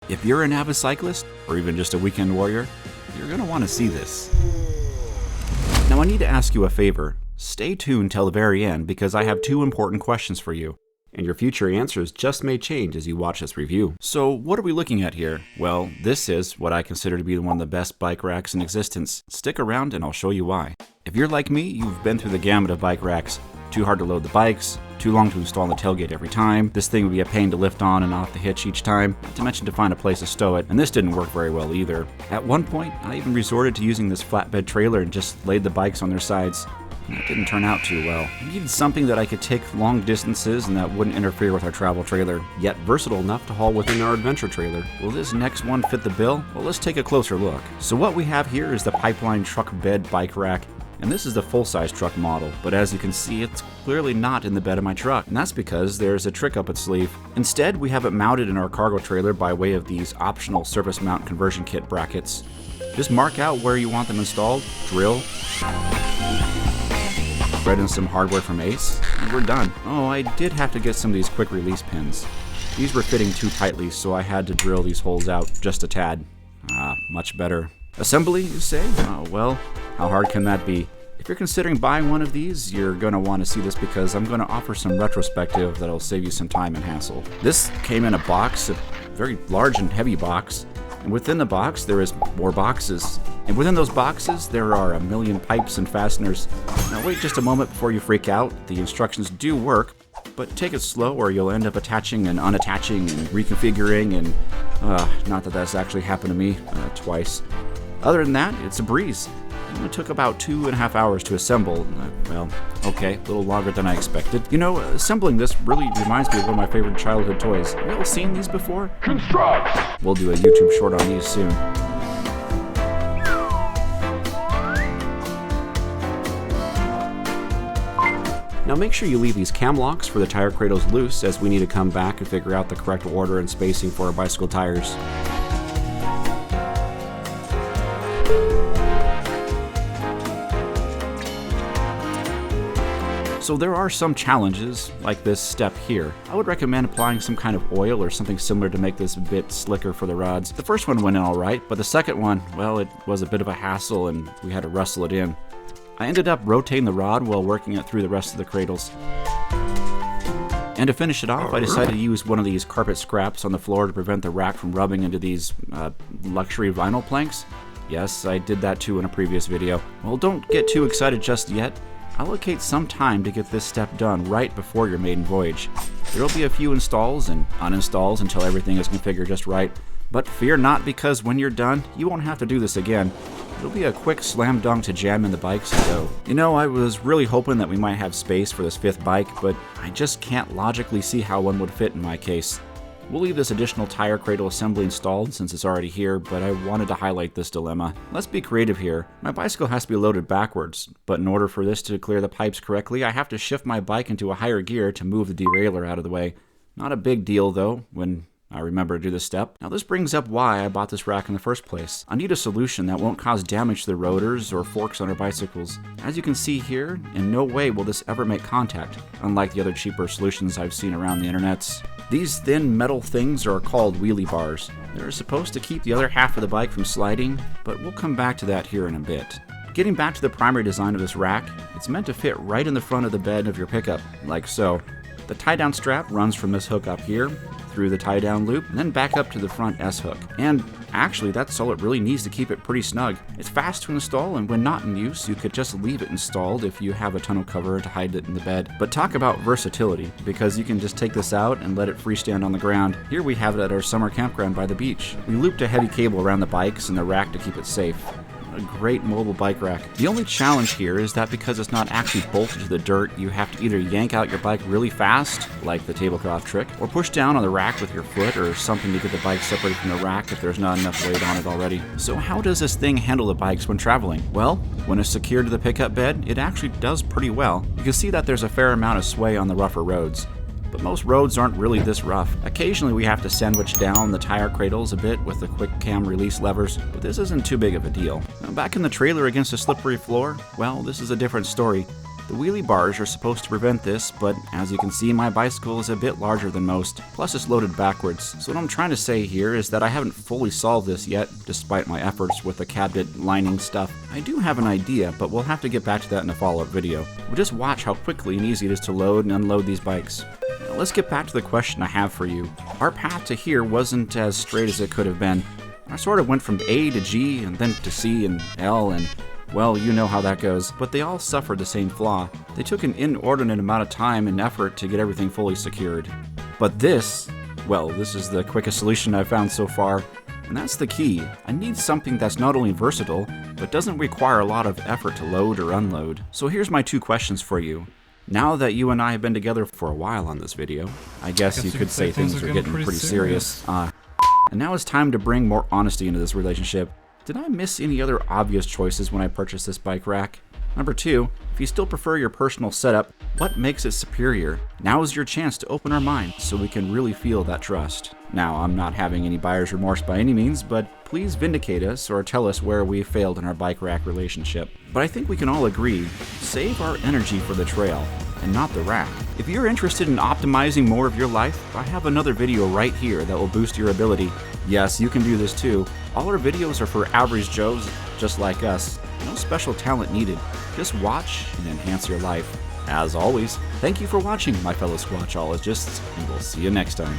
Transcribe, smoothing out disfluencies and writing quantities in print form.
If you're an avid cyclist, or even just a weekend warrior, you're going to want to see this. Now I need to ask you a favor. Stay tuned till the very end because I have two important questions for you, and your future answers just may change as you watch this review. So what are we looking at here? Well, this is what I consider to be one of the best bike racks in existence. Stick around and I'll show you why. If you're like me, you've been through the gamut of bike racks. Too hard to load the bikes, too long to install on the tailgate every time, this thing would be a pain to lift on and off the hitch each time, not to mention to find a place to stow it, and this didn't work very well either. At one point, I even resorted to using this flatbed trailer and just laid the bikes on their sides. It didn't turn out too well. I needed something that I could take long distances and that wouldn't interfere with our travel trailer, yet versatile enough to haul within our adventure trailer. Will this next one fit the bill? Well, let's take a closer look. So what we have here is the Pipeline truck bed bike rack, and this is the full-size truck model, but as you can see, it's clearly not in the bed of my truck, and that's because there's a trick up its sleeve. Instead, we have it mounted in our cargo trailer by way of these optional surface mount conversion kit brackets. Just mark out where you want them installed, drill, thread in some hardware from Ace, and we're done. Oh, I did have to get some of these quick release pins. These were fitting too tightly, so I had to drill these holes out just a tad. Much better. Assembly, you say? Oh, well, how hard can that be? If you're considering buying one of these, you're going to want to see this because I'm going to offer some retrospective that'll save you some time and hassle. This came in a box, a very large and heavy box, and within the box there is more boxes. And within those boxes there are a million pipes and fasteners. Now wait just a moment before you freak out. The instructions do work, but take it slow or you'll end up attaching and unattaching and reconfiguring, and not that that's actually happened to me twice. Other than that, it's a breeze. It only took about 2.5 hours to assemble. Well, okay, a little longer than I expected. You know, assembling this really reminds me of one of my favorite childhood toys. Have you all seen these before? Construct! We'll do a YouTube short on these soon. Now make sure you leave these cam locks for the tire cradles loose, as we need to come back and figure out the correct order and spacing for our bicycle tires. So there are some challenges, like this step here. I would recommend applying some kind of oil or something similar to make this a bit slicker for the rods. The first one went in alright, but the second one, well, it was a bit of a hassle and we had to wrestle it in. I ended up rotating the rod while working it through the rest of the cradles. And to finish it off, I decided to use one of these carpet scraps on the floor to prevent the rack from rubbing into these luxury vinyl planks. Yes, I did that too in a previous video. Well, don't get too excited just yet. Allocate some time to get this step done right before your maiden voyage. There will be a few installs and uninstalls until everything is configured just right, but fear not, because when you're done, you won't have to do this again. It'll be a quick slam dunk to jam in the bikes and go. You know, I was really hoping that we might have space for this fifth bike, but I just can't logically see how one would fit in my case. We'll leave this additional tire cradle assembly installed since it's already here, but I wanted to highlight this dilemma. Let's be creative here. My bicycle has to be loaded backwards, but in order for this to clear the pipes correctly, I have to shift my bike into a higher gear to move the derailleur out of the way. Not a big deal though, when I remember to do this step. Now this brings up why I bought this rack in the first place. I need a solution that won't cause damage to the rotors or forks on our bicycles. As you can see here, in no way will this ever make contact, unlike the other cheaper solutions I've seen around the internets. These thin metal things are called wheelie bars. They're supposed to keep the other half of the bike from sliding, but we'll come back to that here in a bit. Getting back to the primary design of this rack, it's meant to fit right in the front of the bed of your pickup, like so. The tie-down strap runs from this hook up here, through the tie-down loop, and then back up to the front S-hook. And actually, that's all it really needs to keep it pretty snug. It's fast to install, and when not in use, you could just leave it installed if you have a tonneau cover to hide it in the bed. But talk about versatility, because you can just take this out and let it freestand on the ground. Here we have it at our summer campground by the beach. We looped a heavy cable around the bikes and the rack to keep it safe. A great mobile bike rack. The only challenge here is that because it's not actually bolted to the dirt, you have to either yank out your bike really fast, like the tablecloth trick, or push down on the rack with your foot or something to get the bike separated from the rack if there's not enough weight on it already. So how does this thing handle the bikes when traveling? Well, when it's secured to the pickup bed, it actually does pretty well. You can see that there's a fair amount of sway on the rougher roads. But most roads aren't really this rough. Occasionally we have to sandwich down the tire cradles a bit with the quick cam release levers, but this isn't too big of a deal. Now back in the trailer against a slippery floor, well, this is a different story. The wheelie bars are supposed to prevent this, but as you can see, my bicycle is a bit larger than most, plus it's loaded backwards. So what I'm trying to say here is that I haven't fully solved this yet, despite my efforts with the cabinet lining stuff. I do have an idea, but we'll have to get back to that in a follow-up video. We'll just watch how quickly and easy it is to load and unload these bikes. Now let's get back to the question I have for you. Our path to here wasn't as straight as it could have been. I sort of went from A to G, and then to C and L, and well, you know how that goes, but they all suffered the same flaw. They took an inordinate amount of time and effort to get everything fully secured. But this, well, this is the quickest solution I've found so far, and that's the key. I need something that's not only versatile, but doesn't require a lot of effort to load or unload. So here's my 2 questions for you. Now that you and I have been together for a while on this video, I guess you could say things are getting pretty serious. And now it's time to bring more honesty into this relationship. Did I miss any other obvious choices when I purchased this bike rack? Number 2, if you still prefer your personal setup, what makes it superior? Now is your chance to open our minds so we can really feel that trust. Now, I'm not having any buyer's remorse by any means, but please vindicate us or tell us where we failed in our bike rack relationship. But I think we can all agree, save our energy for the trail and not the rack. If you're interested in optimizing more of your life, I have another video right here that will boost your ability. Yes, you can do this too. All our videos are for average Joes just like us. No special talent needed. Just watch and enhance your life. As always, thank you for watching, my fellow Squatchologists, and we'll see you next time.